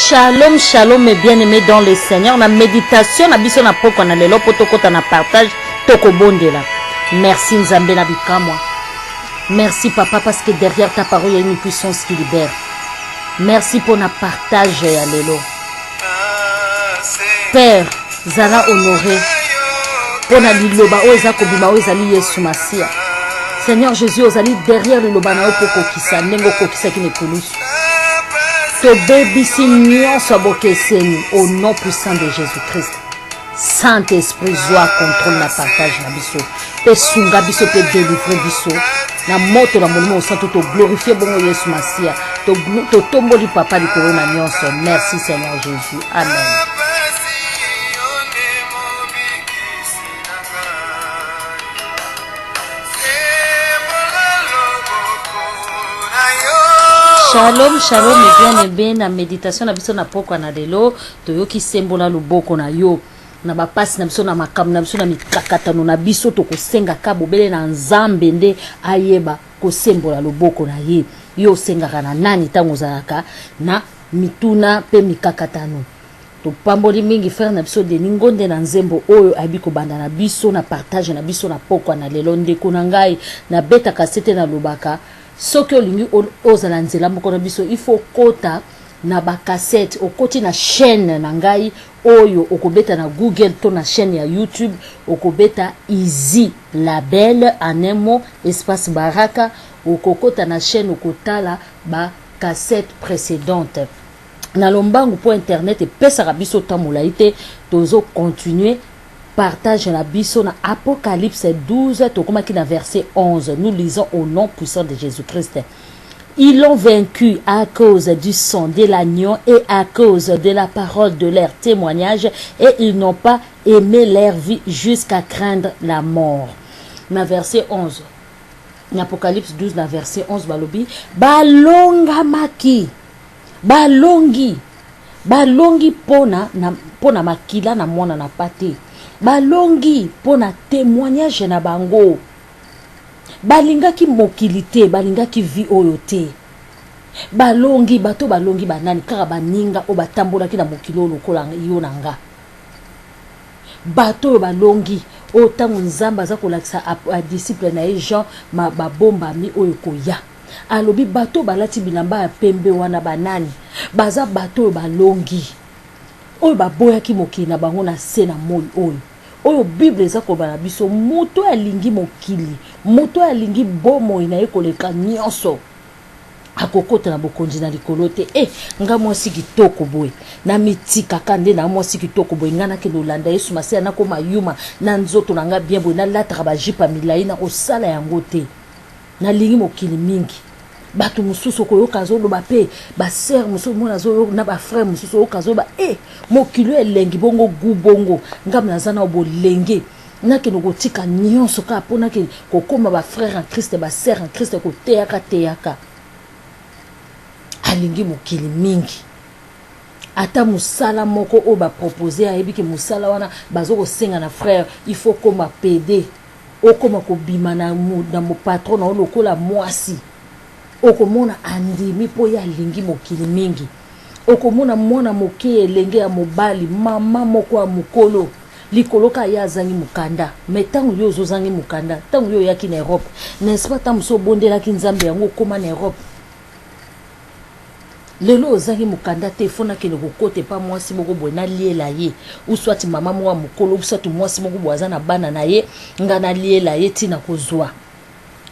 Shalom, shalom, mes bien-aimés dans le Seigneur. La méditation, na biso na poko na lelo potokota na partage toko bondela. Merci Nzambe na bikamwa. Merci papa parce que derrière ta parole il y a une puissance qui libère. Merci pour na partage ya lelo. Père, zala honoré. Pour na liloba oza kobima oza li Yesu Masia. Seigneur Jésus ozali derrière le loba na poko kisa nengo kokisa ki ne kulusu. Que bébisi nyonso abokeseni au nom puissant de Jésus-Christ. Saint-Esprit joie contrôle na partage na biso. Pe sunga biso pe délivrer biso. Na moto na monimo au to glorifier bongo Yesu Masia. To tomboli papa di corona nyonso. Merci Seigneur Jésus. Amen. Shalom, shalom, et bien, na méditation, na biso na poko na lelo, toyoki sembola luboko na yo, na bapasi na biso na makam, na biso na mikakatano na biso, to kosenga kabo bele na nzambe nde ayeba kosembola luboko na ye, yo sengaka na nani tango zalaka, na mituna pe mikakatano. To pamboli mingi frère na biso de ningonde na nzembo oyo abiko banda na biso na partage na biso na poko na lelo ndeko na ngai na beta kasete na lubaka. Soki olingi ozala nzela moko na biso il faut kota na ba cassette okoti na chaîne na ngai oyo okobeta na Google to na chaîne ya YouTube okobeta Easy Label en un mot espace baraka okokota na chaîne okotala ba cassette précédente na lombangu pour internet et pesa biso tamulaite tozo continuer. Partage la biso na Apocalypse 12, tokomaki na verset 11. Nous lisons au nom puissant de Jésus-Christ. Ils l'ont vaincu à cause du sang de l'agneau et à cause de la parole de leur témoignage et ils n'ont pas aimé leur vie jusqu'à craindre la mort. Na verset 11. Na Apocalypse 12, na verset 11, balobi. Balonga maki. Balongi pona makila na mwana na pate. Balongi pona témoignage na bango. Balingaki mokilité, balingaki vie oyote. Balongi bato balongi banani kaka baninga o batambola ki na mokilo lokola yo nanga. Bato balongi o tango nzamba za kolakisa a disciple na Jean ma babomba mi oyo koya. Alobi bato balati bilamba ya pembe wana banani. Baza bato balongi. Oyo baboya ki mokili na bango na se na moi oyo Bible eza kobala biso moto alingi mokili moto alingi bomo ina ekoleka nyonso akokota na bokonzi na likolo te nga mwasi kitoko boye na mitika kande na mwasi kitoko boye ngana ke lolanda Yesu Masia na koma yuma na nzoto na nga bien boye na latra ba jipa milai na osala yango te na lingi mokili mingi bato mususu koyoka zoloba pe ba sœur mususu mona zo na ba frère mususu okazo ba mokilo elengi bongo gu bongo ngam na zana obolenge na ke no kotika nyonso ka pona ke kokoma ba frère en Christ ba sœur en Christ ko teyaka alingi mokili mingi ata musala moko o ba proposer ayebi ke musala wana bazoko senga na frère il faut koma PD o koma ko bima na mo patron na lokola mwasi okomona andimi po ya lingi mokili mingi okomona mwana moke elenge ya mobali mama moko ya mukolo likolo ka ya zangi mukanda metango yo zozangi mukanda tango yo yaki na Europe n'est-ce pas tam so bondela ki nzambe yango koma na Europe lelo ozangi mukanda te fona ke le kokote pa mwasi moko boye na liela ye ou soit mama mwa mukolo ou soit mwasi moko boaza na bana na ye ngana liela ye tina kozwa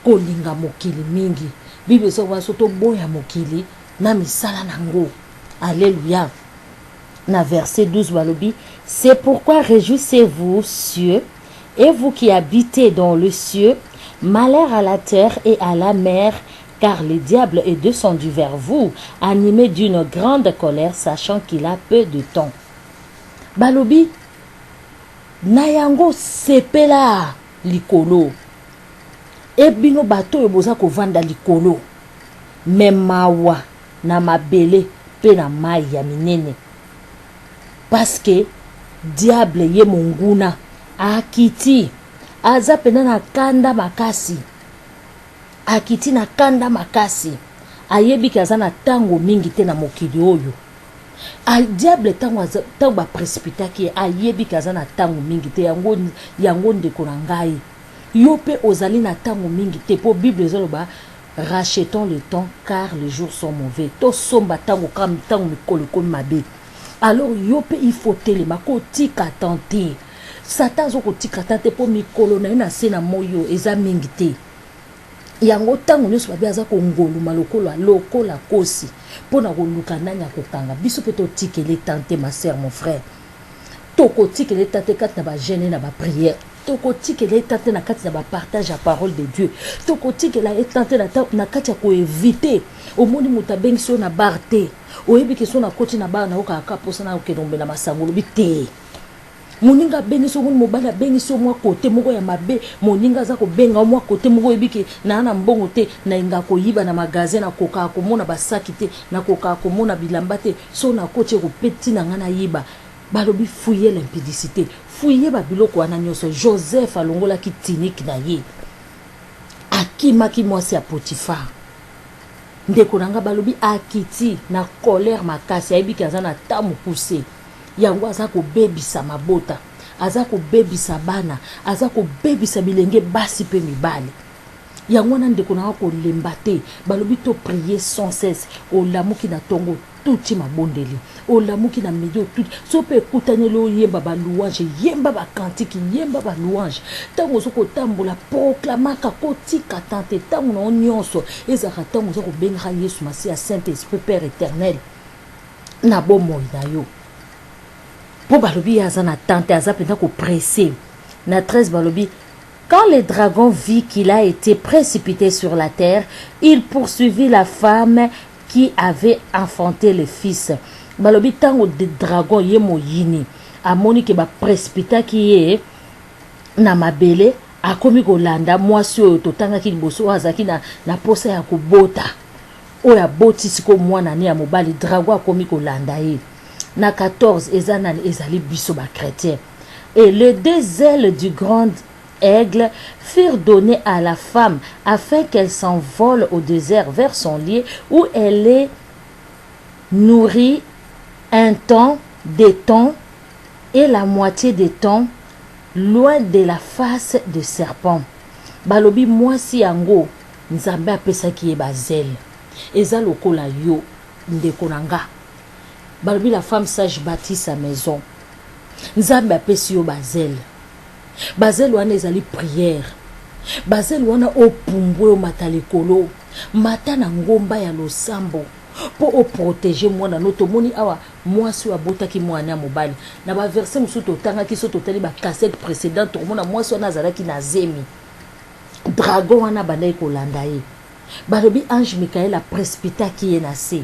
kolinga mokili mingi. Bible souvent soto boya mokili na misala nango. Alléluia. Na verset 12 balobi, c'est pourquoi réjouissez-vous cieux et vous qui habitez dans le cieux, malheur à la terre et à la mer, car le diable est descendu vers vous, animé d'une grande colère, sachant qu'il a peu de temps. Balobi nayango sepela likolo. Ebino bato eboza kovanda likolo memawa na mabele pe na mai ya minene parce que diable ye monguna akiti aza pena na kanda makasi akiti na kanda makasi ayebi kaza na tango mingi te na mokili oyo a diable tango ba précipita ki a yebi kazana tango mingi te yango ndeko na ngai yo pe ozali na tango mingi te po Bible ezoloba rachetons le temps car les jours sont mauvais to somba tango kam tango mikolo komi mabe. Alors yo pe il faut telema ko tika tenter Satan zo ko tika tenter po mikolo na se na moyo eza mingi te yango tango nyonso babi aza kongoluma lokola kosi pona koluka nani akokanga biso pe totikele tante ma sœur mon frère tokotikele tante kati na bagene na baprière tokotikele tante na kati na bapartage ya parole de Dieu tokotikela tante na kati ya koevite omoni moto abengisi yo na bar te oyebi ke so na koti na bar na okaka posa na okenombe na masangolo bi te moninga bengiso moni mobala bengiso mwa kote moko ya mabe moninga za ko benga mwa kote moko ebiki na mbongo te na inga ko yiba na magasin na koka ko mona basaki te na koka ko mona bilamba te so na koche ko peti na ngana yiba balobi fouiller l'impudicité fouiller ba biloko wana nyoso Joseph alongola ki tiniki na ye akima ki mwasi ya Potifar ndeko nanga balobi akiti na colère makasi ayebiki aza na tamu poussé yango aza ko bebisa mabota aza ko bebisa bana aza ko bebisa bilenge basi pe mibale yango na ndeko na ko lemba te balobi to prier sans cesse o lamuki na tongo tuti mabondeli o lamuki na medio tuti so pe kutanelo yemba ba louange yemba ba kantiki yemba ba louange tango so ko tambola proclamaka ko tika tante tango na nyonso ezaka tango so ko benga Yesu Masia Saint-Esprit Père éternel na bomo na yo pour balobi azana tante azapenda ko presser na 13 balobi quand le dragon vit qu'il a été précipité sur la terre il poursuivit la femme qui avait enfanté le fils balobi tango de dragon ye moyini amoni ke ba précipita ki ye na mabele akomi kolanda mwasi oyo totanga ki liboso azaki na posa ya kobota oya boti siko mwana ne ya mobali dragon akomi kolanda ye na 14 ezanani ezali biso ba chrétien et les deux ailes du grand aigle furent données à la femme afin qu'elle s'envole au désert vers son lit où elle est nourrie un temps, des temps et la moitié des temps loin de la face de serpent. Balobi mwasi yango nzambe apesaki ye bazele eza lokola yo ndeko nanga balobi la femme sage bâtit sa maison nzambe apesi yo bazele wana ezali prière bazele wana opumbwe o matalikolo mata na ngomba ya losambo po o protéger mwana no tomoni awa mwasi wa botaki mwana ya mobali na ba verset musu totangaki so totali ba cassette précédente tomona mwasi wana azalaki na zemi dragon wana bandai kolanda ye balobi ange Michael a précipitaki ye na se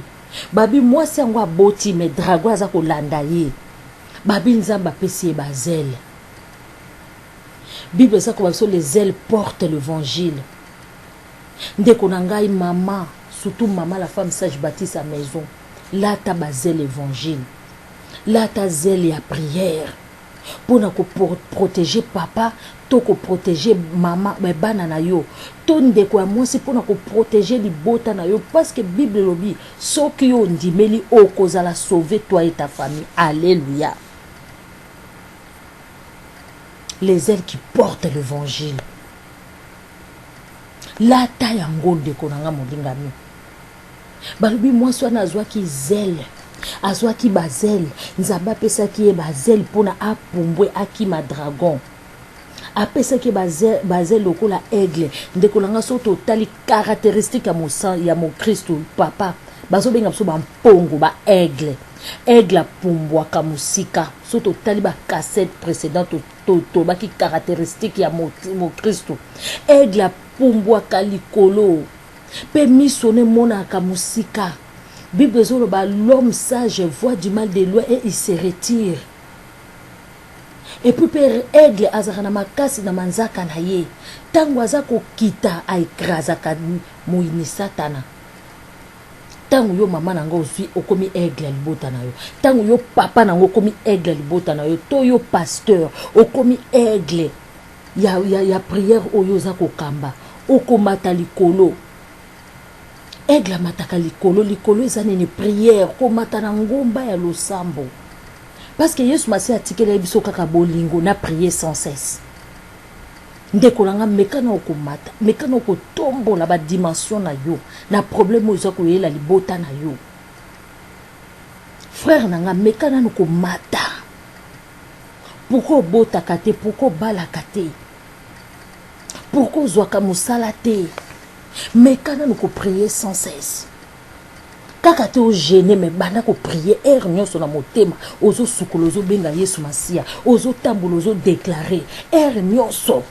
babi mwasi yango aboti mais dragon aza kolanda ye babi nzamba apesi ye bazele Bible ça comme les ailes portent l'évangile ndeko na ngai maman surtout maman la femme sage bâtit sa maison là ta basé l'évangile là ta zèle ya prière pour protéger papa to ko protéger maman mais bana na yo to ndeko ya mwasi pour ko protéger libota na yo parce que Bible lobi soki yo ndimeli okozala sauver toi et ta famille alléluia. Les ailes qui portent l'évangile. La taille en gold de konanga modingami. Balubi moi soit nazwa ki zèle, azwa ki bazel, nzaba pesa ki e bazel pona apumbwe akima dragon. Apesa ki bazel lokola aigle, ndekolanga so totali caractéristique ya mosan ya mo Christ papa. Bazo benga so ba mpongo ba aigle. Aigle pumbwa kamusika so totali ba cassette précédente to baki caractéristique ya mo Christ. Aigle pumbwa kalikolo. Pe missionner mona kamusika. Bible zolo ba l'homme sage voit du mal de loin et il se retire. Et puis père aigle azakana makasi na manzaka na ye. Tango azako kita aikrazaka moini satana. Tango yo mama nango ozwi okomi aigle libota na yo. Tango yo papa nango okomi aigle libota na yo. To yo pasteur okomi aigle. Ya prière oyo za kokamba. Okomata likolo. aigle mataka likolo ezane ni prière ko matana ngomba ya losambo parce que Yesu masi atikela biso kaka bolingo na prier sans cesse ndeko langa mekana okomata mekana okotombola ba dimension na yo na problème oza koyela libota na yo frère nanga mekana okomata pourquoi obotaka te pourquoi obalaka te pourquoi ozwaka mosala te mekana prier sans cesse kaka te ogene me banda ko prier er nyonso na motema ozo sukolo ozo benga Yesu Masia ozo tambola ozo déclarer er nyonso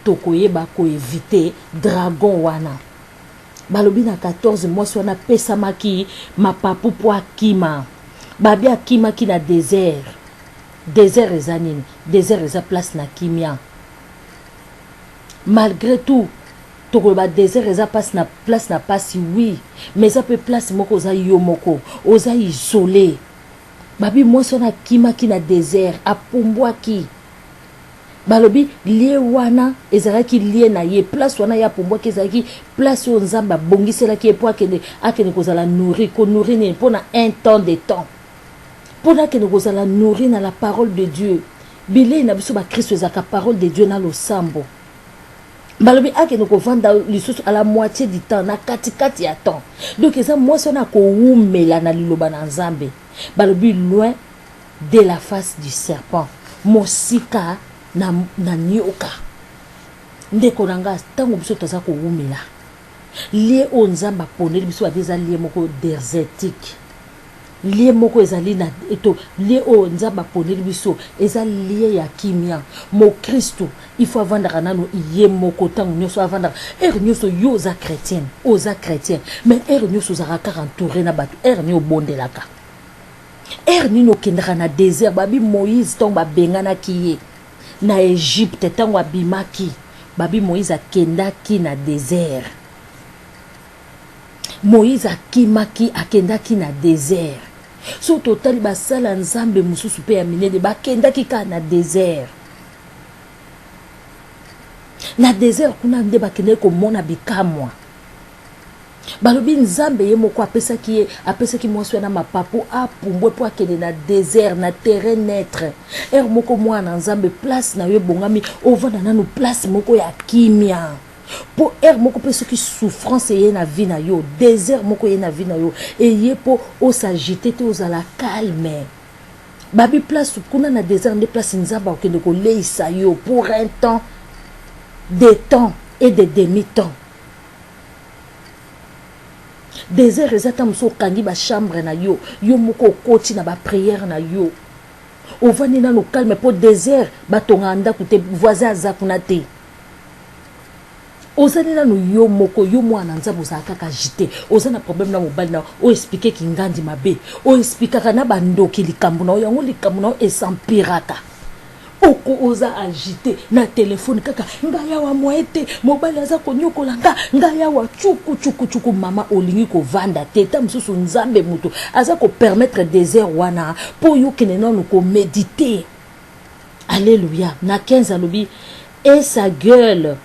tokoyeba ko éviter dragon wana balobi na 14 mois wana pesa maki mapapu po akima babi akima ki na désert eza nini désert eza place na kimia malgré tout tokoloba désert eza place na pasi oui mais ça peut place moko oza yo moko oza isolé babi moso na kima ki na désert apumbwaki balobi lie wana ezalaki lie na ye place wana ya apumbwaki ezalaki place oyo nzambe abongiselaki ye po akende kozala nourri konourri nini mpona un temps de temps mpona akende kozala nourri na la parole de Dieu bilei na biso bakristo ezalaka parole de Dieu na losambo balobi akende kovanda lisusu à la moitié du temps na katikati ya temps donc eza mwasi wana akowumela na liloba na nzambe balobi loin de la face du serpent mosika na nyoka ndeko nanga ntango biso toza kowumela lie oyo nzambe aponeli biso ade eza lie moko désertique lie moko ezali na eto lie oyo nzambe aponeli biso eza lie ya kimia mo Kristo il faut avandaka nano ye moko ntango nyonso avandaka ere nyonso yo oza chrétien mais ere nyonso ozalaka kaka entouré na bato ere nini obondelaka ere nini okendaka na désert babi Moïse ntango babenganaki ye na Égypte ntango abimaki babi Moïse akendaki na désert Moïse akendaki na désert so totali basala nzambe mususu pe ya minene bakendaki ka na désert kuna nde bakende komona bikamwa balobi nzambe ye moko apesaki mwasi wana mapapu apumbwe po akende na désert na terrain neutre moko mwana nzambe place na yo ebongami ovanda nanu place moko ya kimia po moko pe soki souffrance ye na vie na yo désert moko ye na vie na yo eye po osagite te ozala calme babi place kuna na désert nde place nzambe okende koleisa yo pour un temps des temps et des demi-temps désert ezata moso okangi chambre na yo moko okoti na prière na yo ovandi nano calme po désert batonga ndako te voisin aza kuna te ozali nano yo moko yo mwana nzambe ozala kaka agité oza na problème na mobali na o expliquer ki ngandi mabe o expliquer na bandoki likambo na yango likambo na esampiraka oko oza agité na téléphone kaka ngaya wa moete mobali aza konyokola ngaya wa chuku mama olingi ko vanda teta msusu nzambe mutu aza ko permettre désert wana po yo kenena no ko méditer. Alléluia. Na 15 alobi et sa gueule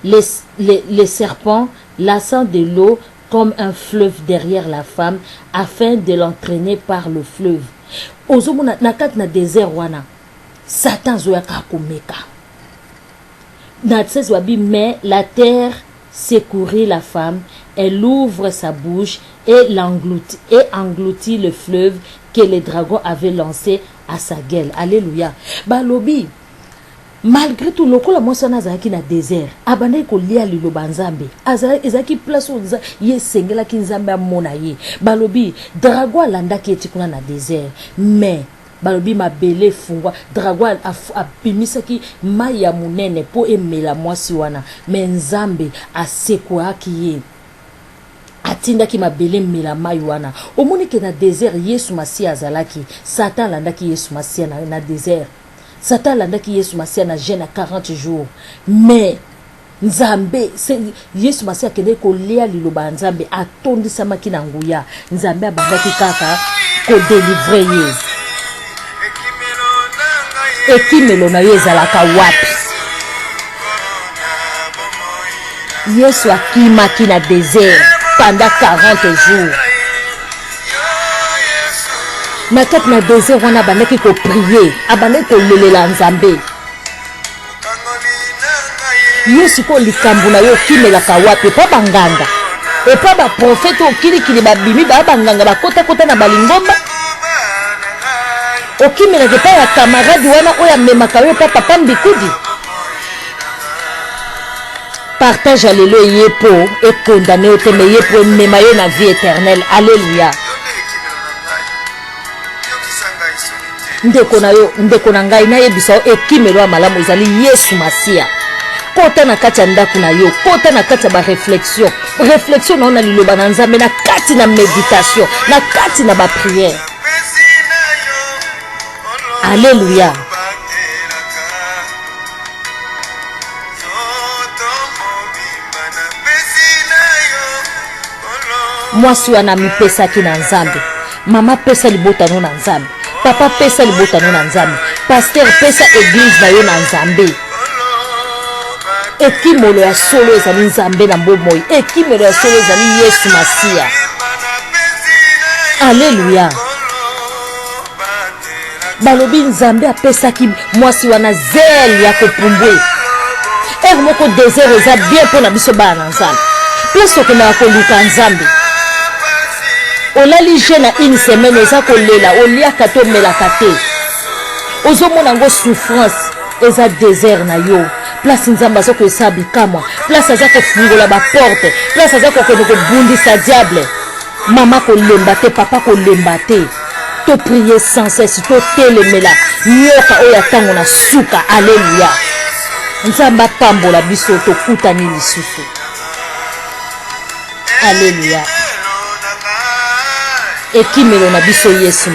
les serpents lassant de l'eau comme un fleuve derrière la femme afin de l'entraîner par le fleuve. Ozomona na kat na désert wana Satan zoyaka komeka na tses wabi mais la terre secourit la femme, elle ouvre sa bouche et engloutit le fleuve que les dragons avaient lancé à sa gueule. Alléluia. Balobi malgré tout lokola mosana azaki na désert abandai ko lia liloba nzambe ezaki place oza ye sengela ki nzambe amona ye balobi dragon alandaki etikuna na désert mais balobi mabele fungwa dragon abimisaki mai ya munene po emela mwasi wana mais nzambe asekwaki ye atindaki mabele mela mai wana omoni ke na désert Yesu Masia azalaki Satan alandaki Yesu Masia na désert Satan landaki Yesu Masia na jeûne à 40 jours. Mais Nzambe, Yesu Masia kende ko lia liloba Nzambe atondisa maki na nguya. Nzambe abandaki kaka ko délivrer ye. Ekimelo na ye ezalaka wapi? Yesu akimaki na désert pendant 40 jours. Na kati na désert wana bandaki ko prier, abandaki ko lelela Nzambe. Yesu ko likambo na yo kimelaka wapi pa banganga. Et pas ba prophète okilikili babimi ba banganga bakota kota na balingomba. Okimelaka pa ya camarade wana oya memaka yo pa papa mbikudi. Partage alléluia yepo et condamné au témé yepo memayo na vie éternelle. Alléluia. Ndeko na ngai na yebisa ekimelo malamu ezali Yesu Masia. Kota na kati ya ndako na yo, kota na kati ya ba réflexion. Réflexion na ona liloba na Nzambe na kati na méditation, na kati na ba prière. Alléluia. Mwasi wana mipesaki na Nzambe. Mama pesa libotano na Nzambe. Papa pesa libotano na Nzambe. Pasteur pesa église na yo na Nzambe. Ekimolo ya solo ezali Nzambe na mbomoi. Ekimolo ya solo ezali Yesu Masia. Alléluia. Balobi Nzambe apesaki mwasi wana zèle ya kopumbwe. Moko désert eza bien pona biso bana Nzambe. Place okenda koluka Nzambe. Olali je na une semaine eza kolela oliaka to melaka te. Ozomona ngo souffrance eza désert na yo. Place Nzambe azoko esabi kamwa. Place azako fungola ba porte. Place azako ko bundisa diable. Mama ko lemba te, papa ko lemba te. To prier sans cesse, to telemela. Nyoka oya tango na suka. Alléluia. Nzamba pambola biso to kutani lisusu. Alléluia. Ekimelo na biso Yesu.